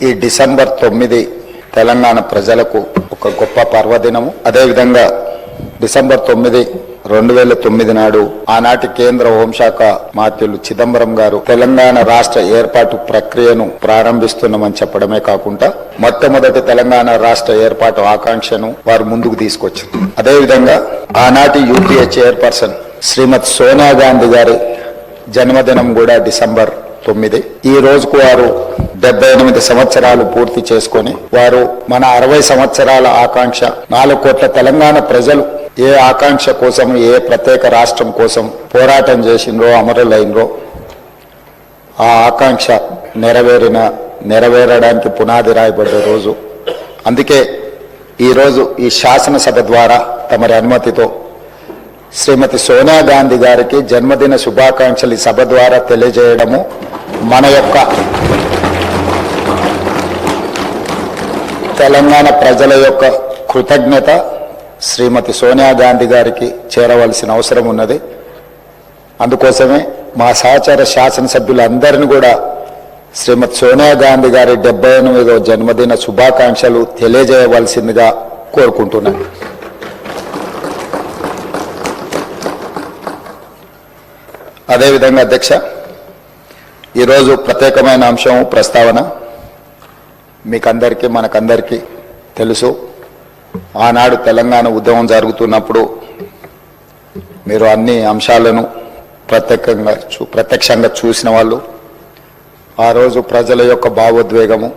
ఈ డిసెంబర్ 9 తెలంగాణ ప్రజలకు ఒక గొప్ప పర్వదినము. అదేవిధంగా డిసెంబర్ 9, 2009 నాడు ఆనాటి కేంద్ర హోంశాఖ మంత్రులు చిదంబరం గారు తెలంగాణ రాష్ట్ర ఏర్పాటు ప్రక్రియను ప్రారంభిస్తున్నామని చెప్పడమే కాకుండా మొట్టమొదటి తెలంగాణ రాష్ట్ర ఏర్పాటు ఆకాంక్షను వారు ముందుకు తీసుకొచ్చారు. అదేవిధంగా ఆనాటి యూపీఏ చైర్పర్సన్ శ్రీమతి సోనియా గాంధీ గారి జన్మదినం కూడా డిసెంబర్ 9. ఈ రోజుకు వారు 78 సంవత్సరాలు పూర్తి చేసుకొని వారు మన 60 సంవత్సరాల ఆకాంక్ష 4 కోట్ల తెలంగాణ ప్రజలు ఏ ఆకాంక్ష కోసం, ఏ ప్రత్యేక రాష్ట్రం కోసం పోరాటం చేసిండ్రో, అమరులైనరో ఆ ఆకాంక్ష నెరవేరడానికి పునాది రాయబడ్డ రోజు. అందుకే ఈరోజు ఈ శాసనసభ ద్వారా తమరి అనుమతితో శ్రీమతి సోనియా గాంధీ గారికి జన్మదిన శుభాకాంక్షలు ఈ సభ ద్వారా తెలియజేయడము మన యొక్క తెలంగాణ ప్రజల యొక్క కృతజ్ఞత శ్రీమతి సోనియా గాంధీ గారికి చేరవలసిన అవసరం ఉన్నది. అందుకోసమే మా సహచర శాసనసభ్యులందరినీ కూడా శ్రీమతి సోనియా గాంధీ గారి 78వ జన్మదిన శుభాకాంక్షలు తెలియజేయవలసిందిగా కోరుకుంటున్నాను. అదేవిధంగా అధ్యక్ష, ఈరోజు ప్రత్యేకమైన అంశం ప్రస్తావన మీకందరికీ మనకందరికీ తెలుసు. ఆనాడు తెలంగాణ ఉద్యమం జరుగుతున్నప్పుడు మీరు అన్ని అంశాలను ప్రత్యక్షంగా చూసిన వాళ్ళు. ఆ రోజు ప్రజల యొక్క భావోద్వేగము,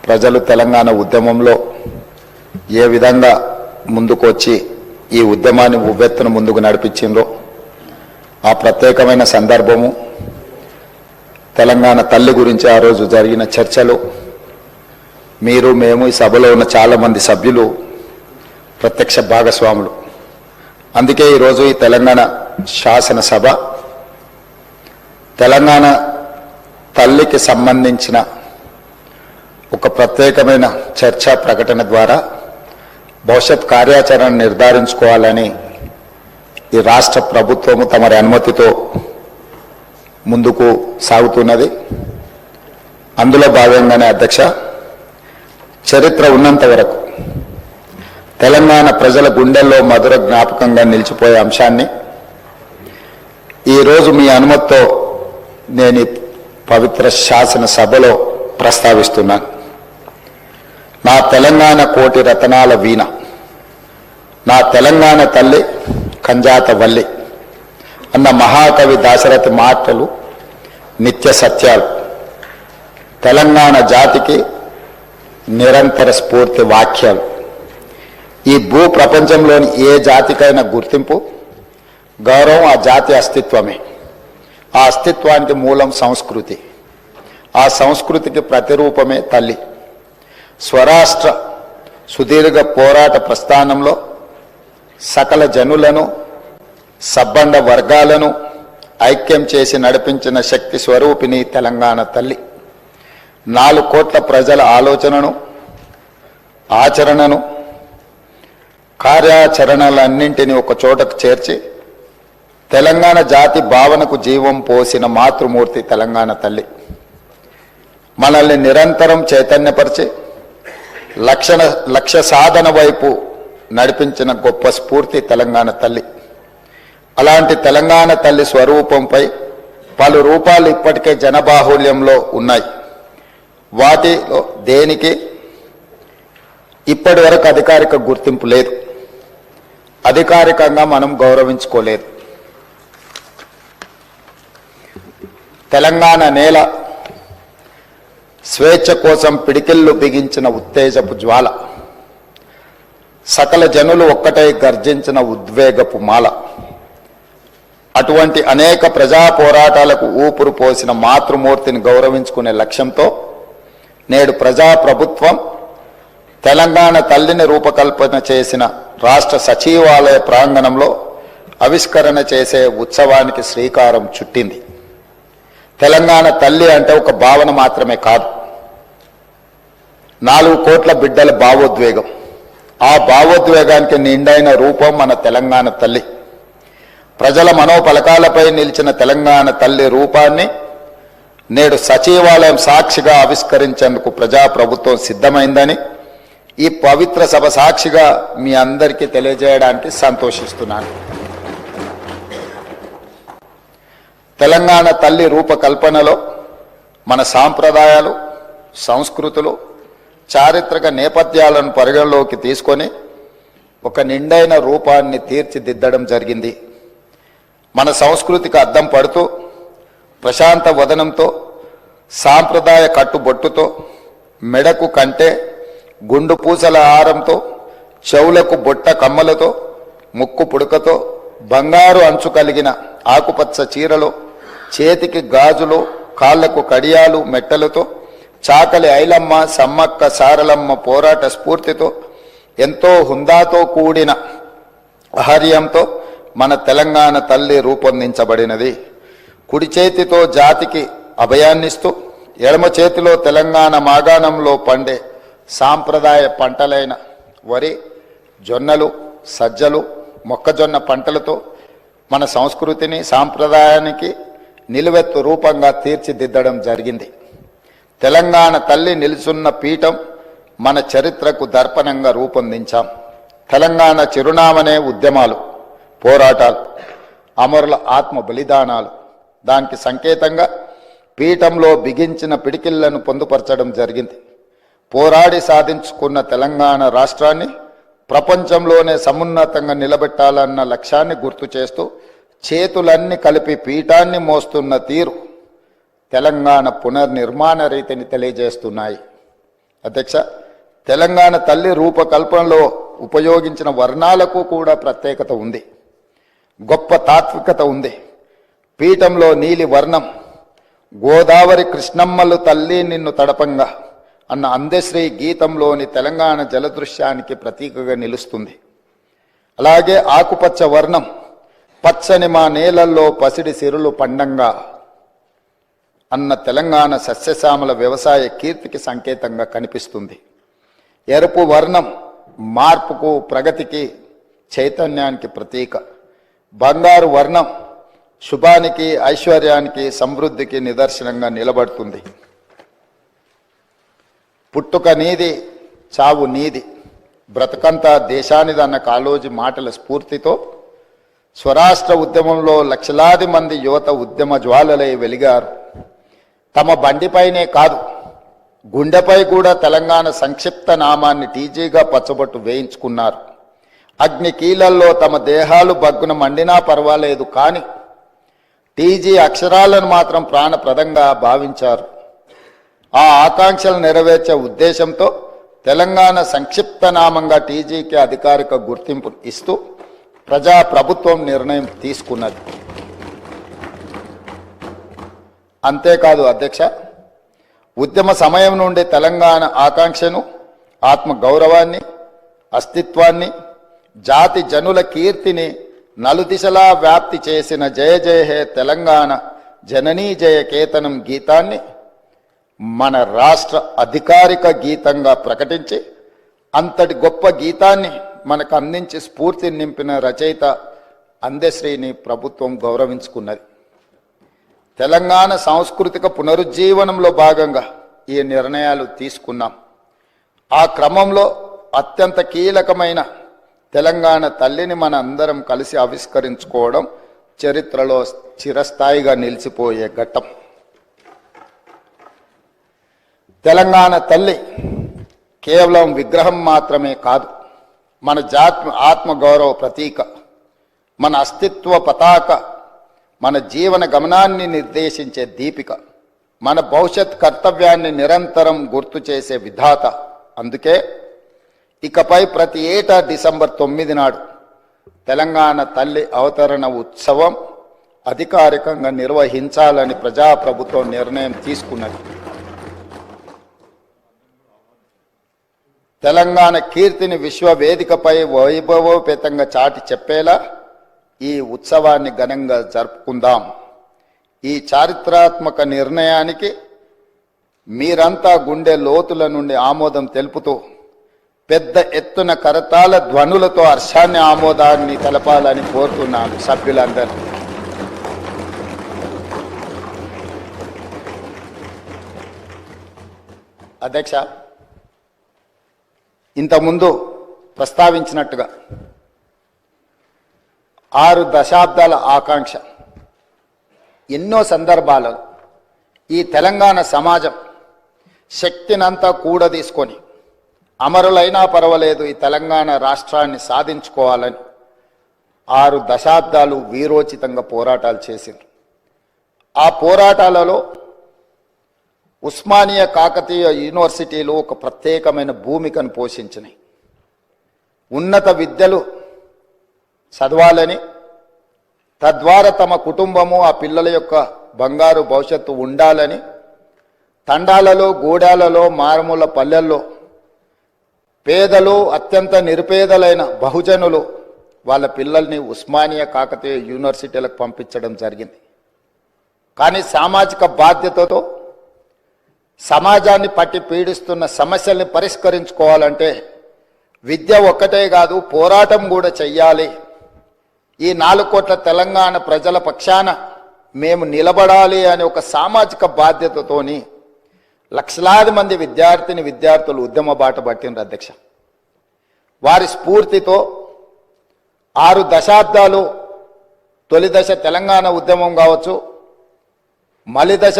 ప్రజలు తెలంగాణ ఉద్యమంలో ఏ విధంగా ముందుకు వచ్చి ఈ ఉద్యమాన్ని ఉవ్వెత్తున ముందుకు నడిపించిందో ఆ ప్రత్యేకమైన సందర్భము, తెలంగాణ తల్లి గురించి ఆ రోజు జరిగిన చర్చలు, మీరు మేము ఈ సభలో ఉన్న చాలామంది సభ్యులు ప్రత్యక్ష భాగస్వాములు. అందుకే ఈరోజు ఈ తెలంగాణ శాసనసభ తెలంగాణ తల్లికి సంబంధించిన ఒక ప్రత్యేకమైన చర్చా ప్రకటన ద్వారా భవిష్యత్ కార్యాచరణ నిర్ధారించుకోవాలని ఈ రాష్ట్ర ప్రభుత్వము తమరి అనుమతితో ముందుకు సాగుతున్నది. అందులో భాగంగానే అధ్యక్ష, చరిత్ర ఉన్నంత వరకు తెలంగాణ ప్రజల గుండెల్లో మధుర జ్ఞాపకంగా నిలిచిపోయే అంశాన్ని ఈరోజు మీ అనుమతితో నేను ఈ పవిత్ర శాసనసభలో ప్రస్తావిస్తున్నాను. నా తెలంగాణ కోటి రతనాల వీణ, నా తెలంగాణ తల్లి కంజాత వల్లి అన్న మహాకవి దాశరథి మాటలు నిత్య సత్యాలు, తెలంగాణ జాతికి నిరంతర స్ఫూర్తి వాక్యాలు. ఈ భూ ప్రపంచంలోని ఏ జాతికైనా గుర్తింపు, గౌరవం ఆ జాతి అస్తిత్వమే. ఆ అస్తిత్వానికి మూలం సంస్కృతి, ఆ సంస్కృతికి ప్రతిరూపమే తల్లి. స్వరాష్ట్ర సుదీర్ఘ పోరాట ప్రస్థానంలో సకల జనులను, సబ్బండ వర్గాలను ఐక్యం చేసి నడిపించిన శక్తి స్వరూపిణి తెలంగాణ తల్లి. 4 కోట్ల ప్రజల ఆలోచనను, ఆచరణను, కార్యాచరణలన్నింటినీ ఒక చోటకు చేర్చి తెలంగాణ జాతి భావనకు జీవం పోసిన మాతృమూర్తి తెలంగాణ తల్లి. మనల్ని నిరంతరం చైతన్యపరిచి లక్ష్య సాధన వైపు నడిపించిన గొప్ప స్ఫూర్తి తెలంగాణ తల్లి. అలాంటి తెలంగాణ తల్లి స్వరూపంపై పలు రూపాలు ఇప్పటికే జనబాహుళ్యంలో ఉన్నాయి. వాటిలో దేనికి ఇప్పటి వరకు అధికారిక గుర్తింపు లేదు, అధికారికంగా మనం గౌరవించుకోలేదు. తెలంగాణ నేల స్వేచ్ఛ కోసం పిడికిళ్ళు బిగించిన ఉత్తేజపు జ్వాల, సకల జనులు ఒక్కటై గర్జించిన ఉద్వేగపు మాల. అటువంటి అనేక ప్రజా పోరాటాలకు ఊపిరి పోసిన మాతృమూర్తిని గౌరవించుకునే లక్ష్యంతో నేడు ప్రజాప్రభుత్వం తెలంగాణ తల్లిని రూపకల్పన చేసిన రాష్ట్ర సచివాలయ ప్రాంగణంలో ఆవిష్కరణ చేసే ఉత్సవానికి శ్రీకారం చుట్టింది. తెలంగాణ తల్లి అంటే ఒక భావన మాత్రమే కాదు, 4 కోట్ల బిడ్డల భావోద్వేగం. ఆ భావోద్వేగానికి నిండైన రూపం మన తెలంగాణ తల్లి. ప్రజల మనోపలకాలపై నిలిచిన తెలంగాణ తల్లి రూపాన్ని నేడు సచివాలయం సాక్షిగా ఆవిష్కరించేందుకు ప్రజాప్రభుత్వం సిద్ధమైందని ఈ పవిత్ర సభ సాక్షిగా మీ అందరికీ తెలియజేయడానికి సంతోషిస్తున్నాను. తెలంగాణ తల్లి రూపకల్పనలో మన సాంప్రదాయాలు, సంస్కృతులు, చారిత్రక నేపథ్యాలను పరిగణలోకి తీసుకొని ఒక నిండైన రూపాన్ని తీర్చిదిద్దడం జరిగింది. మన సంస్కృతికి అద్దం పడుతూ ప్రశాంత వదనంతో, సాంప్రదాయ కట్టుబొట్టుతో, మెడకు కంటే, గుండు పూసల హారంతో, చెవులకు బొట్ట కమ్మలతో, ముక్కు పుడకతో, బంగారు అంచు కలిగిన ఆకుపచ్చ చీరలో, చేతికి గాజులు, కాళ్లకు కడియాలు, మెట్టలతో, చాకలి ఐలమ్మ, సమ్మక్క సారలమ్మ పోరాట స్ఫూర్తితో, ఎంతో హుందాతో కూడిన ఆహార్యంతో మన తెలంగాణ తల్లి రూపొందించబడినది. కుడి చేతితో జాతికి అభయాన్నిస్తూ, ఎడమ చేతిలో తెలంగాణ మాగాణంలో పండే సాంప్రదాయ పంటలైన వరి, జొన్నలు, సజ్జలు, మొక్కజొన్న పంటలతో మన సంస్కృతిని, సాంప్రదాయానికి నిలువెత్తు రూపంగా తీర్చిదిద్దడం జరిగింది. తెలంగాణ తల్లి నిలుచున్న పీఠం మన చరిత్రకు దర్పణంగా రూపొందించాం. తెలంగాణ చిరునామనే ఉద్యమాలు, పోరాటాలు, అమరుల ఆత్మ బలిదానాలు. దానికి సంకేతంగా పీఠంలో బిగించిన పిడికిళ్లను పొందుపరచడం జరిగింది. పోరాడి సాధించుకున్న తెలంగాణ రాష్ట్రాన్ని ప్రపంచంలోనే సమున్నతంగా నిలబెట్టాలన్న లక్ష్యాన్ని గుర్తు చేస్తూ చేతులన్నీ కలిపి పీఠాన్ని మోస్తున్న తీరు తెలంగాణ పునర్నిర్మాణ రీతిని తెలియజేస్తున్నాయి. అధ్యక్ష, తెలంగాణ తల్లి రూపకల్పనలో ఉపయోగించిన వర్ణాలకు కూడా ప్రత్యేకత ఉంది, గొప్ప తాత్వికత ఉంది. పీఠంలో నీలి వర్ణం గోదావరి కృష్ణమ్మలు తల్లి నిన్ను తడపంగా అన్న అందశ్రీ గీతంలోని తెలంగాణ జలదృశ్యానికి ప్రతీకగా నిలుస్తుంది. అలాగే ఆకుపచ్చ వర్ణం పచ్చని మా నేలల్లో పసిడి సిరులు పండంగా అన్న తెలంగాణ సస్యశ్యామల వ్యవసాయ కీర్తికి సంకేతంగా కనిపిస్తుంది. ఎరుపు వర్ణం మార్పుకు, ప్రగతికి, చైతన్యానికి ప్రతీక. బంగారు వర్ణం శుభానికి, ఐశ్వర్యానికి, సమృద్ధికి నిదర్శనంగా నిలబడుతుంది. పుట్టుక నీది, చావు నీది, బ్రతకంతా దేశానిదన్న కాళోజీ మాటల స్ఫూర్తితో స్వరాష్ట్ర ఉద్యమంలో లక్షలాది మంది యువత ఉద్యమ జ్వాలలై వెలిగారు. తమ బండిపైనే కాదు, గుండెపై కూడా తెలంగాణ సంక్షిప్త నామాన్ని టీజీగా పచ్చబొట్టు వేయించుకున్నారు. అగ్ని కీలల్లో తమ దేహాలు బగ్గున మండినా పర్వాలేదు, కానీ టీజీ అక్షరాలను మాత్రం ప్రాణప్రదంగా భావించారు. ఆ ఆకాంక్షలు నెరవేర్చే ఉద్దేశంతో తెలంగాణ సంక్షిప్త నామంగా టీజీకి అధికారిక గుర్తింపు ఇస్తూ ప్రజాప్రభుత్వం నిర్ణయం తీసుకున్నది. అంతేకాదు అధ్యక్ష, ఉద్యమ సమయం నుండి తెలంగాణ ఆకాంక్షను, ఆత్మగౌరవాన్ని, అస్తిత్వాన్ని, జాతి జనుల కీర్తిని నలుదిశలా వ్యాప్తి చేసిన జయ జయ హే తెలంగాణ జననీ జయ కేతనం గీతాన్ని మన రాష్ట్ర అధికారిక గీతంగా ప్రకటించి అంతటి గొప్ప గీతాన్ని మనకు అందించి స్ఫూర్తి నింపిన రచయిత అందశ్రీని ప్రభుత్వం గౌరవించుకున్నది. తెలంగాణ సాంస్కృతిక పునరుజ్జీవనంలో భాగంగా ఈ నిర్ణయాలు తీసుకున్నాం. ఆ క్రమంలో అత్యంత కీలకమైన తెలంగాణ తల్లిని మన అందరం కలిసి ఆవిష్కరించుకోవడం చరిత్రలో చిరస్థాయిగా నిలిచిపోయే ఘట్టం. తెలంగాణ తల్లి కేవలం విగ్రహం మాత్రమే కాదు, మన జాతి ఆత్మగౌరవ ప్రతీక, మన అస్తిత్వ పతాక, మన జీవన గమనాన్ని నిర్దేశించే దీపిక, మన భవిష్యత్ కర్తవ్యాన్ని నిరంతరం గుర్తు చేసే విధాత. అందుకే ఇకపై ప్రతి ఏటా డిసెంబర్ 9 నాడు తెలంగాణ తల్లి అవతరణ ఉత్సవం అధికారికంగా నిర్వహించాలని ప్రజాప్రభుత్వం నిర్ణయం తీసుకున్నది. తెలంగాణ కీర్తిని విశ్వవేదికపై వైభవోపేతంగా చాటి చెప్పేలా ఈ ఉత్సవాన్ని ఘనంగా జరుపుకుందాం. ఈ చారిత్రాత్మక నిర్ణయానికి మీరంతా గుండె లోతుల నుండి ఆమోదం తెలుపుతూ పెద్ద ఎత్తున కరతాళ ధ్వనులతో హర్షాన్ని, ఆమోదాన్ని తెలపాలని కోరుతున్నాను సభ్యులందరూ. అధ్యక్ష, ఇంతకుముందు ప్రస్తావించినట్టుగా 6 దశాబ్దాల ఆకాంక్ష ఎన్నో సందర్భాలలో ఈ తెలంగాణ సమాజం శక్తినంతా కూడదీసుకొని అమరులైనా పర్వాలేదు ఈ తెలంగాణ రాష్ట్రాన్ని సాధించుకోవాలని 6 దశాబ్దాలు వీరోచితంగా పోరాటాలు చేసింది. ఆ పోరాటాలలో ఉస్మానియా కాకతీయ యూనివర్సిటీలు ఒక ప్రత్యేకమైన భూమికను పోషించినాయి. ఉన్నత విద్యలు చదవాలని, తద్వారా తమ కుటుంబము ఆ పిల్లల యొక్క బంగారు భవిష్యత్తు ఉండాలని తండాలలో, గూడాలలో, మారుమూల పల్లెల్లో పేదలు, అత్యంత నిరుపేదలైన బహుజనులు వాళ్ళ పిల్లల్ని ఉస్మానియా కాకతీయ యూనివర్సిటీలకు పంపించడం జరిగింది. కానీ సామాజిక బాధ్యతతో సమాజాన్ని పట్టి పీడిస్తున్న సమస్యల్ని పరిష్కరించుకోవాలంటే విద్య ఒక్కటే కాదు, పోరాటం కూడా చెయ్యాలి. ఈ 4 కోట్ల తెలంగాణ ప్రజల పక్షాన మేము నిలబడాలి అనే ఒక సామాజిక బాధ్యతతోని లక్షలాది మంది విద్యార్థులు ఉద్యమ బాట పట్టినారు అధ్యక్ష. వారి స్ఫూర్తితో 6 దశాబ్దాలు, తొలి దశ తెలంగాణ ఉద్యమం కావచ్చు, మలి దశ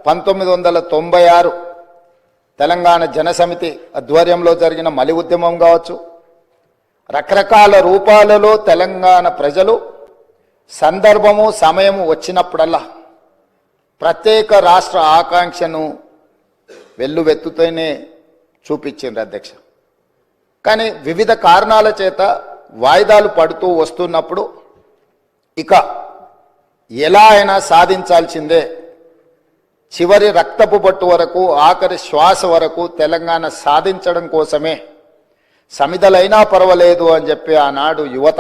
1996 తెలంగాణ జనసమితి ఆధ్వర్యంలో జరిగిన మలి ఉద్యమం కావచ్చు, రకరకాల రూపాలలో తెలంగాణ ప్రజలు సందర్భము, సమయము వచ్చినప్పుడల్లా ప్రత్యేక రాష్ట్ర ఆకాంక్షను వెల్లువెత్తుతూనే చూపించిండ్రు అధ్యక్ష. కానీ వివిధ కారణాల చేత వాయిదాలు పడుతూ వస్తున్నప్పుడు ఇక ఎలా అయినా సాధించాల్సిందే, చివరి రక్తపు బొట్టు వరకు, ఆఖరి శ్వాస వరకు తెలంగాణ సాధించడం కోసమే సమిధలైనా పర్వాలేదు అని చెప్పి ఆనాడు యువత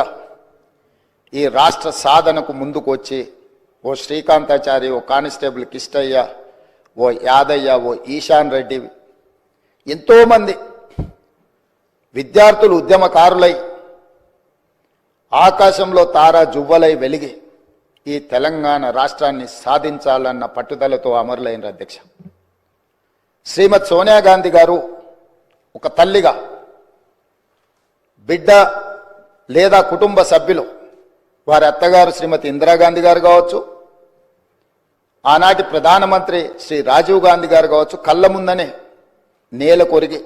ఈ రాష్ట్ర సాధనకు ముందుకు వచ్చి ఓ శ్రీకాంతాచారి, ఓ కానిస్టేబుల్ కిష్టయ్య, ఓ యాదయ్య, ఓ ఈశాన్ రెడ్డి, ఎంతోమంది విద్యార్థులు ఉద్యమకారులై ఆకాశంలో తారా జువ్వలై వెలిగి ఈ తెలంగాణ రాష్ట్రాన్ని సాధించాలన్న పట్టుదలతో అమరులైన అధ్యక్ష. శ్రీమతి సోనియా గాంధీ గారు ఒక తల్లిగా బిడ్డ లేదా కుటుంబ సభ్యులు, వారి అత్తగారు శ్రీమతి ఇందిరాగాంధీ గారు కావచ్చు, ఆనాటి ప్రధానమంత్రి శ్రీ రాజీవ్ గాంధీ గారు కావచ్చు, కళ్ళ ముందనే నేల కొరిగి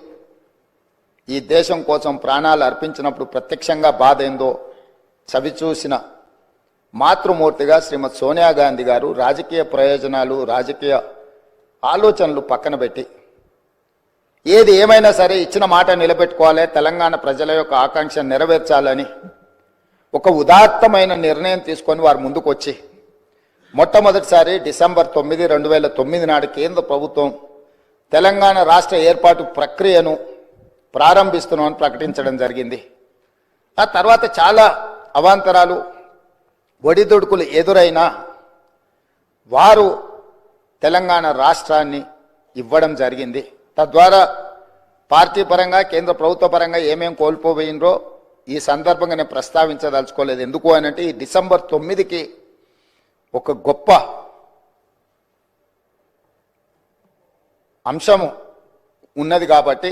ఈ దేశం కోసం ప్రాణాలు అర్పించినప్పుడు ప్రత్యక్షంగా బాధ ఏందో చవిచూసిన మాతృమూర్తిగా శ్రీమతి సోనియా గాంధీ గారు రాజకీయ ప్రయోజనాలు, రాజకీయ ఆలోచనలు పక్కన పెట్టి ఏది ఏమైనా సరే ఇచ్చిన మాట నిలబెట్టుకోవాలి, తెలంగాణ ప్రజల యొక్క ఆకాంక్ష నెరవేర్చాలని ఒక ఉదాత్తమైన నిర్ణయం తీసుకొని వారు ముందుకు వచ్చి మొట్టమొదటిసారి డిసెంబర్ 9, 2009 నాడు కేంద్ర ప్రభుత్వం తెలంగాణ రాష్ట్ర ఏర్పాటు ప్రక్రియను ప్రారంభిస్తున్నామని ప్రకటించడం జరిగింది. ఆ తర్వాత చాలా అవాంతరాలు, ఒడిదుడుకులు ఎదురైనా వారు తెలంగాణ రాష్ట్రాన్ని ఇవ్వడం జరిగింది. తద్వారా పార్టీ పరంగా, కేంద్ర ప్రభుత్వ పరంగా ఏమేం కోల్పోయినరో ఈ సందర్భంగా నేను ప్రస్తావించదలుచుకోలేదు. ఎందుకు అనంటే ఈ డిసెంబర్ 9కి ఒక గొప్ప అంశము ఉన్నది కాబట్టి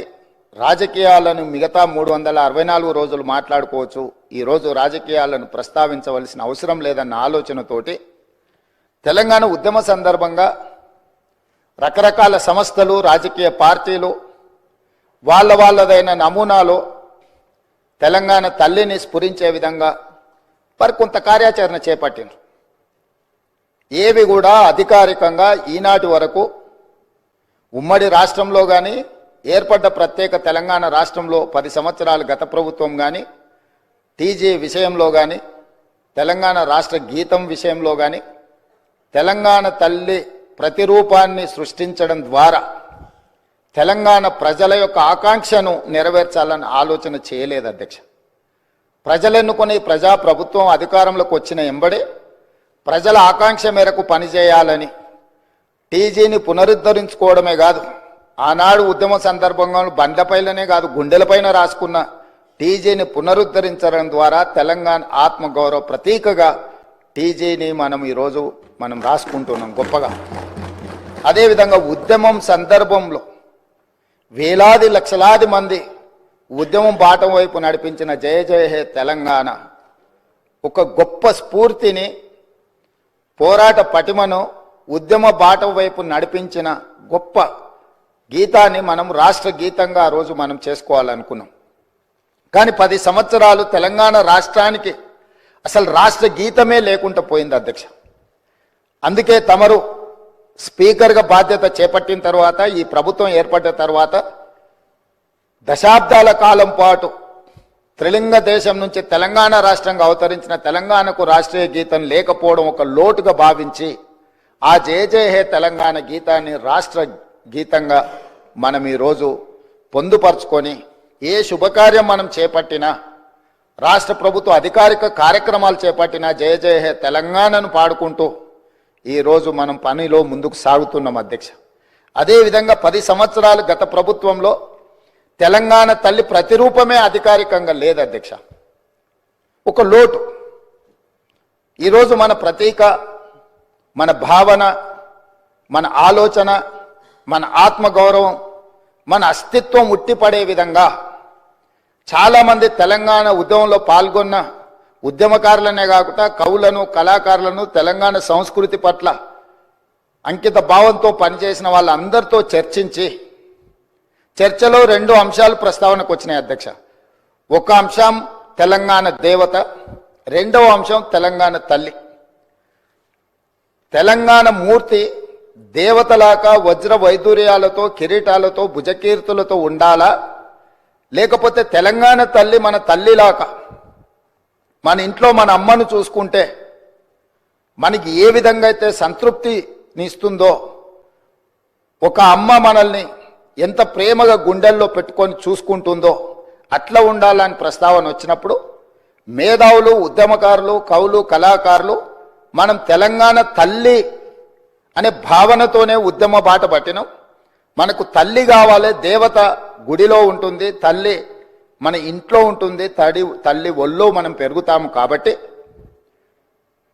రాజకీయాలను మిగతా 364 రోజులు మాట్లాడుకోవచ్చు, ఈరోజు రాజకీయాలను ప్రస్తావించవలసిన అవసరం లేదన్న ఆలోచనతోటి తెలంగాణ ఉద్యమ సందర్భంగా రకరకాల సంస్థలు, రాజకీయ పార్టీలు వాళ్ళదైన నమూనాలో తెలంగాణ తల్లిని స్ఫురించే విధంగా మరి కొంత కార్యాచరణ చేపట్టింది. ఏవి కూడా అధికారికంగా ఈనాటి వరకు ఉమ్మడి రాష్ట్రంలో కానీ, ఏర్పడ్డ ప్రత్యేక తెలంగాణ రాష్ట్రంలో 10 సంవత్సరాలు గత ప్రభుత్వం కానీ, టీజీ విషయంలో కానీ, తెలంగాణ రాష్ట్ర గీతం విషయంలో కానీ తెలంగాణ తల్లి ప్రతిరూపాన్ని సృష్టించడం ద్వారా తెలంగాణ ప్రజల యొక్క ఆకాంక్షను నెరవేర్చాలని ఆలోచన చేయలేదు అధ్యక్ష. ప్రజలెన్నుకుని ప్రజాప్రభుత్వం అధికారంలోకి వచ్చిన ఎంబడే ప్రజల ఆకాంక్ష మేరకు పనిచేయాలని టీజీని పునరుద్ధరించుకోవడమే కాదు, ఆనాడు ఉద్యమ సందర్భంగా బండ్లపైలనే కాదు గుండెలపైన రాసుకున్న టీజీని పునరుద్ధరించడం ద్వారా తెలంగాణ ఆత్మగౌరవ ప్రతీకగా టీజీని ఈరోజు మనం రాసుకుంటున్నాం గొప్పగా. అదేవిధంగా ఉద్యమం సందర్భంలో వేలాది లక్షలాది మంది ఉద్యమం బాటం వైపు నడిపించిన జయ జయ హే తెలంగాణ ఒక గొప్ప స్ఫూర్తిని, పోరాట పటిమను, ఉద్యమ బాటం వైపు నడిపించిన గొప్ప గీతాన్ని మనం రాష్ట్ర గీతంగా ఆ రోజు మనం చేసుకోవాలనుకున్నాం. కానీ 10 సంవత్సరాలు తెలంగాణ రాష్ట్రానికి అసలు రాష్ట్ర గీతమే లేకుండా పోయింది అధ్యక్ష. అందుకే తమరు స్పీకర్గా బాధ్యత చేపట్టిన తర్వాత, ఈ ప్రభుత్వం ఏర్పడ్డ తర్వాత దశాబ్దాల కాలం పాటు త్రిలింగ దేశం నుంచి తెలంగాణ రాష్ట్రంగా అవతరించిన తెలంగాణకు రాష్ట్రీయ గీతం లేకపోవడం ఒక లోటుగా భావించి ఆ జయ జయ హే తెలంగాణ గీతాన్ని రాష్ట్ర గీతంగా మనం ఈరోజు పొందుపరుచుకొని ఏ శుభకార్యం మనం చేపట్టినా, రాష్ట్ర ప్రభుత్వ అధికారిక కార్యక్రమాలు చేపట్టినా జయ జయ హే తెలంగాణను పాడుకుంటూ ఈరోజు మనం పనిలో ముందుకు సాగుతున్నాం అధ్యక్ష. అదేవిధంగా 10 సంవత్సరాలు గత ప్రభుత్వంలో తెలంగాణ తల్లి ప్రతిరూపమే అధికారికంగా లేదు అధ్యక్ష. ఒక లోటు. ఈరోజు మన ప్రతీక, మన భావన, మన ఆలోచన, మన ఆత్మగౌరవం, మన అస్తిత్వం ఉట్టిపడే విధంగా చాలామంది తెలంగాణ ఉద్యమంలో పాల్గొన్న ఉద్యమకారులనే కాకుండా కవులను, కళాకారులను, తెలంగాణ సంస్కృతి పట్ల అంకిత భావంతో పనిచేసిన వాళ్ళందరితో చర్చించి చర్చలో 2 అంశాలు ప్రస్తావనకు వచ్చినాయి అధ్యక్ష. ఒక అంశం తెలంగాణ దేవత, రెండవ అంశం తెలంగాణ తల్లి. తెలంగాణ మూర్తి దేవతలాగా వజ్ర వైదూర్యాలతో, కిరీటాలతో, భుజకీర్తులతో ఉండాలా, లేకపోతే తెలంగాణ తల్లి మన తల్లిలాగా మన ఇంట్లో మన అమ్మను చూసుకుంటే మనకి ఏ విధంగా అయితే సంతృప్తినిస్తుందో, ఒక అమ్మ మనల్ని ఎంత ప్రేమగా గుండెల్లో పెట్టుకొని చూసుకుంటుందో అట్లా ఉండాలని ప్రస్తావన వచ్చినప్పుడు మేధావులు, ఉద్యమకారులు, కవులు, కళాకారులు మనం తెలంగాణ తల్లి అనే భావనతోనే ఉద్యమ బాట పట్టినాం. మనకు తల్లి కావాలి, దేవత గుడిలో ఉంటుంది, తల్లి మన ఇంట్లో ఉంటుంది, తల్లి ఒళ్ళో మనం పెరుగుతాము. కాబట్టి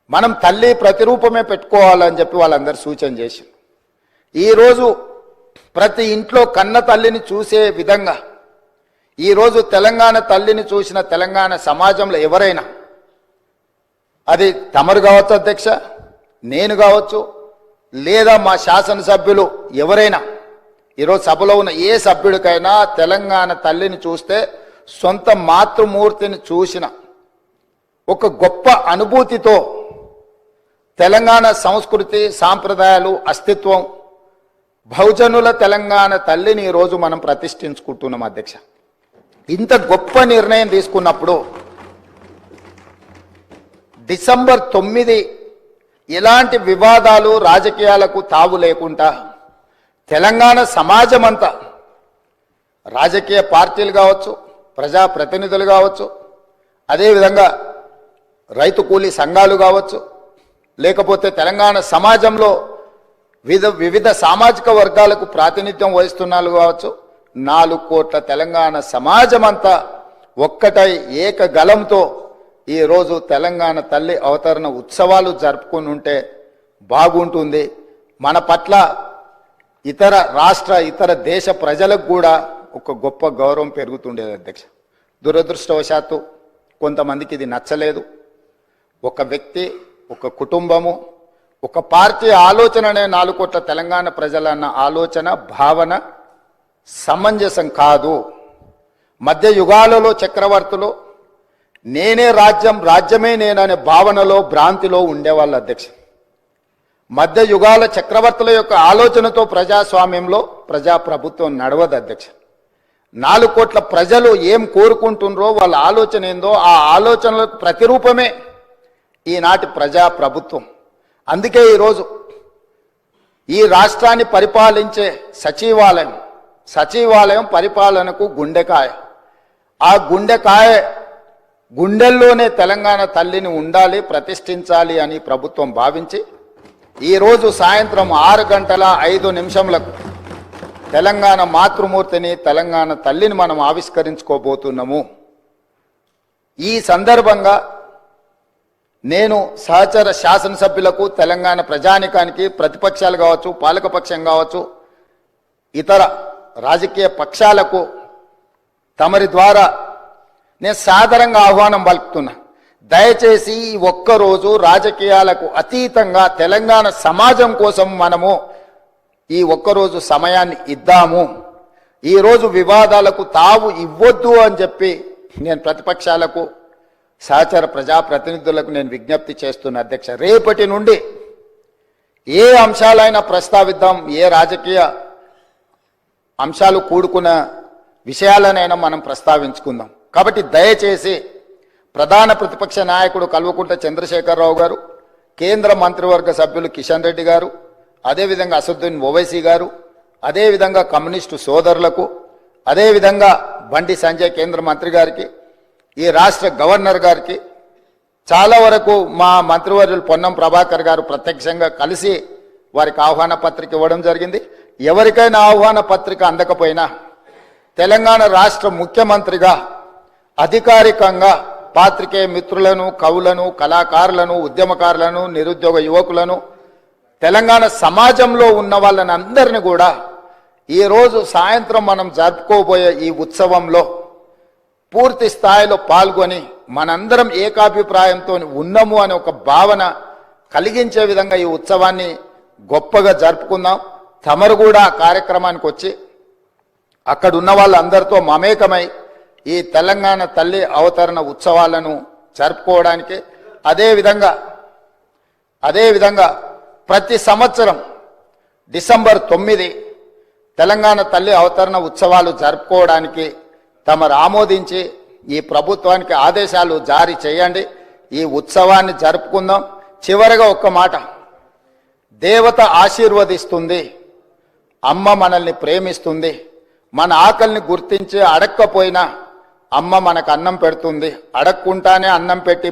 మనం తల్లి ప్రతిరూపమే పెట్టుకోవాలని చెప్పి వాళ్ళందరూ సూచన చేశారు. ఈరోజు ప్రతి ఇంట్లో కన్న తల్లిని చూసే విధంగా ఈరోజు తెలంగాణ తల్లిని చూసిన తెలంగాణ సమాజంలో ఎవరైనా, అది తమరు కావచ్చు అధ్యక్ష, నేను కావచ్చు, లేదా మా శాసనసభ్యులు ఎవరైనా, ఈరోజు సభలో ఉన్న ఏ సభ్యుడికైనా తెలంగాణ తల్లిని చూస్తే సొంత మాతృమూర్తిని చూసిన ఒక గొప్ప అనుభూతితో తెలంగాణ సంస్కృతి, సాంప్రదాయాలు, అస్తిత్వం, బహుజనుల తెలంగాణ తల్లిని ఈరోజు మనం ప్రతిష్ఠించుకుంటున్నాం అధ్యక్ష. ఇంత గొప్ప నిర్ణయం తీసుకున్నప్పుడు డిసెంబర్ 9 ఎలాంటి వివాదాలు, రాజకీయాలకు తావు లేకుండా తెలంగాణ సమాజం అంతా, రాజకీయ పార్టీలు కావచ్చు, ప్రజాప్రతినిధులు కావచ్చు, అదేవిధంగా రైతు కూలీ సంఘాలు కావచ్చు, లేకపోతే తెలంగాణ సమాజంలో వివిధ సామాజిక వర్గాలకు ప్రాతినిధ్యం వహిస్తున్నారు కావచ్చు, 4 కోట్ల తెలంగాణ సమాజం అంతా ఒక్కటై ఏకగలంతో ఈరోజు తెలంగాణ తల్లి అవతరణ ఉత్సవాలు జరుపుకుని ఉంటే బాగుంటుంది. మన పట్ల ఇతర రాష్ట్ర, ఇతర దేశ ప్రజలకు కూడా ఒక గొప్ప గౌరవం పెరుగుతుండేది అధ్యక్ష. దురదృష్టవశాత్తు కొంతమందికి ఇది నచ్చలేదు. ఒక వ్యక్తి, ఒక కుటుంబము, ఒక పార్టీ ఆలోచననే 4 కోట్ల తెలంగాణ ప్రజలన్న ఆలోచన, భావన సమంజసం కాదు. మధ్య యుగాలలో చక్రవర్తులు నేనే రాజ్యం, రాజ్యమే నేననే భావనలో, భ్రాంతిలో ఉండేవాళ్ళు అధ్యక్ష. మధ్య యుగాల చక్రవర్తుల యొక్క ఆలోచనతో ప్రజాస్వామ్యంలో ప్రజాప్రభుత్వం నడవదు అధ్యక్ష. 4 కోట్ల ప్రజలు ఏం కోరుకుంటున్నారో, వాళ్ళ ఆలోచన ఏందో, ఆ ఆలోచనలకు ప్రతిరూపమే ఈనాటి ప్రజాప్రభుత్వం. అందుకే ఈరోజు ఈ రాష్ట్రాన్ని పరిపాలించే సచివాలయం పరిపాలనకు గుండెకాయ. ఆ గుండెల్లోనే తెలంగాణ తల్లిని ఉండాలి, ప్రతిష్ఠించాలి అని ప్రభుత్వం భావించి ఈరోజు సాయంత్రం 6:05 తెలంగాణ మాతృమూర్తిని, తెలంగాణ తల్లిని మనం ఆవిష్కరించుకోబోతున్నాము. ఈ సందర్భంగా నేను సహచర శాసనసభ్యులకు, తెలంగాణ ప్రజానికానికి, ప్రతిపక్షాలు కావచ్చు, పాలకపక్షం కావచ్చు, ఇతర రాజకీయ పక్షాలకు తమరి ద్వారా నేను సాదరంగా ఆహ్వానం పలుకుతున్నా. దయచేసి ఈ ఒక్కరోజు రాజకీయాలకు అతీతంగా తెలంగాణ సమాజం కోసం మనము ఈ ఒక్కరోజు సమయాన్ని ఇద్దాము. ఈరోజు వివాదాలకు తావు ఇవ్వద్దు అని చెప్పి నేను ప్రతిపక్షాలకు సహచర ప్రజాప్రతినిధులకు నేను విజ్ఞప్తి చేస్తున్నా. అధ్యక్ష, రేపటి నుండి ఏ అంశాలైనా ప్రస్తావిద్దాం, ఏ రాజకీయ అంశాలు కూడుకున్న విషయాలనైనా మనం ప్రస్తావించుకుందాం. కాబట్టి దయచేసి ప్రధాన ప్రతిపక్ష నాయకుడు కల్వకుంట్ల చంద్రశేఖరరావు గారు, కేంద్ర మంత్రివర్గ సభ్యులు కిషన్ రెడ్డి గారు, అదేవిధంగా అసదుద్దీన్ ఓవైసీ గారు, అదేవిధంగా కమ్యూనిస్టు సోదరులకు, అదేవిధంగా బండి సంజయ్ కేంద్ర మంత్రి గారికి, ఈ రాష్ట్ర గవర్నర్ గారికి, చాలా వరకు మా మంత్రివర్యులు పొన్నం ప్రభాకర్ గారు ప్రత్యక్షంగా కలిసి వారికి ఆహ్వాన పత్రిక ఇవ్వడం జరిగింది. ఎవరికైనా ఆహ్వాన పత్రిక అందకపోయినా తెలంగాణ రాష్ట్ర ముఖ్యమంత్రిగా అధికారికంగా పాత్రికేయ మిత్రులను, కవులను, కళాకారులను, ఉద్యమకారులను, నిరుద్యోగ యువకులను, తెలంగాణ సమాజంలో ఉన్న వాళ్ళని అందరినీ కూడా ఈరోజు సాయంత్రం మనం జరుపుకోబోయే ఈ ఉత్సవంలో పూర్తి స్థాయిలో పాల్గొని మనందరం ఏకాభిప్రాయంతో ఉన్నాము అనే ఒక భావన కలిగించే విధంగా ఈ ఉత్సవాన్ని గొప్పగా జరుపుకుందాం. తమరు కూడా కార్యక్రమానికి వచ్చి అక్కడ ఉన్న వాళ్ళందరితో మమేకమై ఈ తెలంగాణ తల్లి అవతరణ ఉత్సవాలను జరుపుకోవడానికి, అదేవిధంగా ప్రతి సంవత్సరం డిసెంబర్ 9 తెలంగాణ తల్లి అవతరణ ఉత్సవాలు జరుపుకోవడానికి తమరు ఆమోదించి ఈ ప్రభుత్వానికి ఆదేశాలు జారీ చేయండి. ఈ ఉత్సవాన్ని జరుపుకుందాం. చివరగా ఒక్క మాట, దేవత ఆశీర్వదిస్తుంది, అమ్మ మనల్ని ప్రేమిస్తుంది, మన ఆకలిని గుర్తించి అడక్కపోయినా అమ్మ మనకు అన్నం పెడుతుంది, అడక్కుంటానే అన్నం పెట్టి